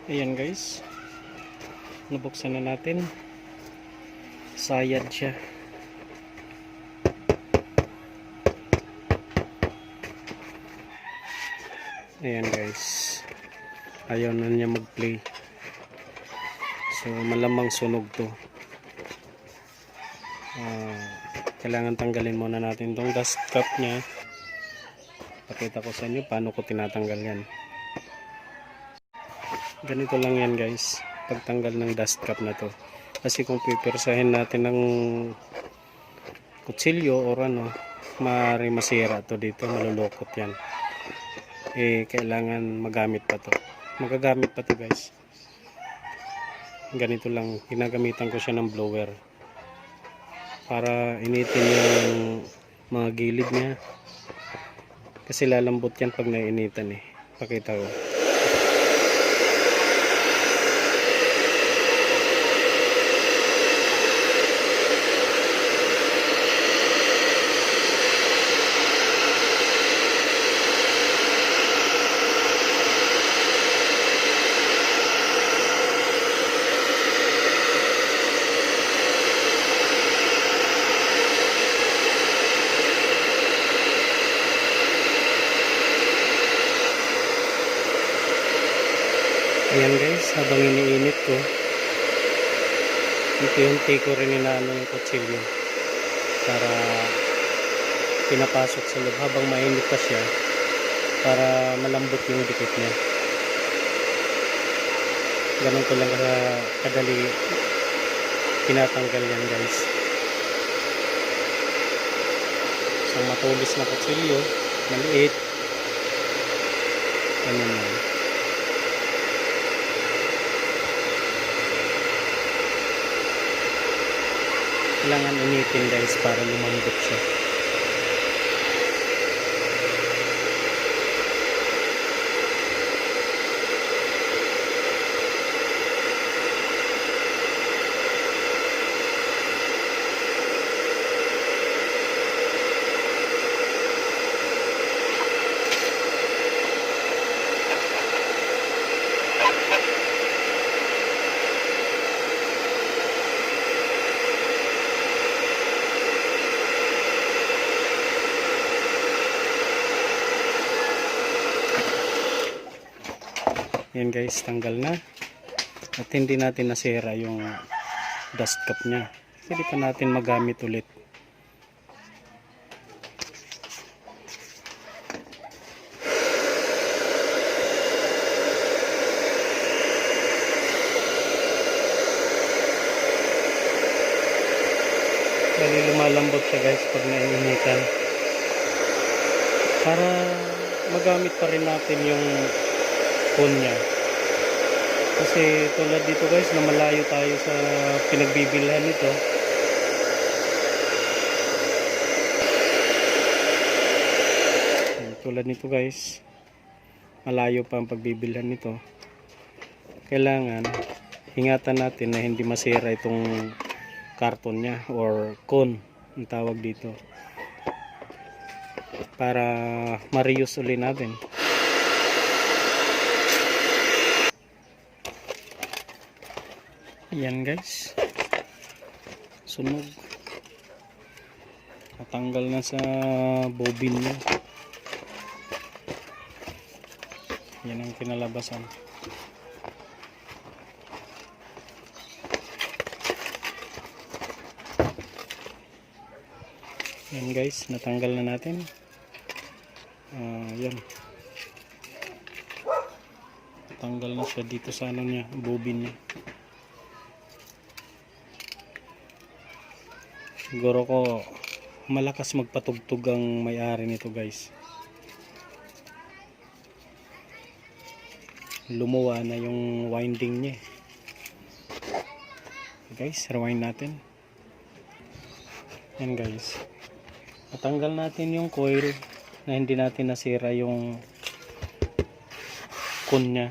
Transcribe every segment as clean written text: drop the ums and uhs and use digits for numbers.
Ayan guys, nabuksan na natin. Sayad siya. Ayan guys, ayaw na niya mag-play, so malamang sunog to. Kailangan tanggalin muna natin tong dust cap nya. Pakita ko sa inyo paano ko tinatanggal yan. Ganito lang yan guys, pagtanggal ng dust cap na to. Kasi kung pipirsahin natin ng kutsilyo or ano, maaari masira to dito, malulukot yan. Kailangan magamit pa to. Magagamit pa to guys. Ganito lang, ginagamitan ko siya ng blower para initin yung mga gilid niya. Kasi lalambot yan pag naiinitan Pakita ko. Ayan guys, habang iniinit ko, unti-unti ko rin inaano yung kutsilyo para pinapasok sa loob habang mainit pa siya para malambot yung dikit niya. Ganun ko lang kadali tinatanggal yan guys. So matulis na kutsilyo, maliit, ganyan lang. Kailangan initin guys para lumambot siya. Yan guys, tanggal na. At hindi natin nasira yung dust cap nya. Pwede pa natin magamit ulit. Bali lumalambot siya guys pag naiinitan. Para magamit pa rin natin yung phone nya. Kasi tulad dito guys na malayo tayo sa pinagbibilhan nito. Tulad nito guys, malayo pa ang pagbibilhan nito. Kailangan ingatan natin na hindi masira itong karton nya or cone ang tawag dito, para ma-reuse ulit natin. Ayan guys, sunog, natanggal na sa bobin nya. Yan ang kinalabasan. Yan guys, natanggal na natin. Yan, natanggal na siya dito sa ano nya, bobin nya. Siguro ko malakas magpatugtog ang may-ari nito guys. Lumuwa na yung winding niya. Guys, rewind natin. Yan guys. Natanggal natin yung coil na hindi natin nasira yung cone niya.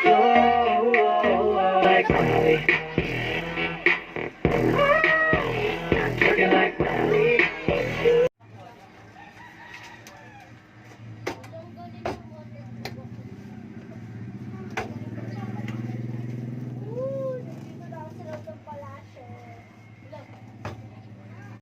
You're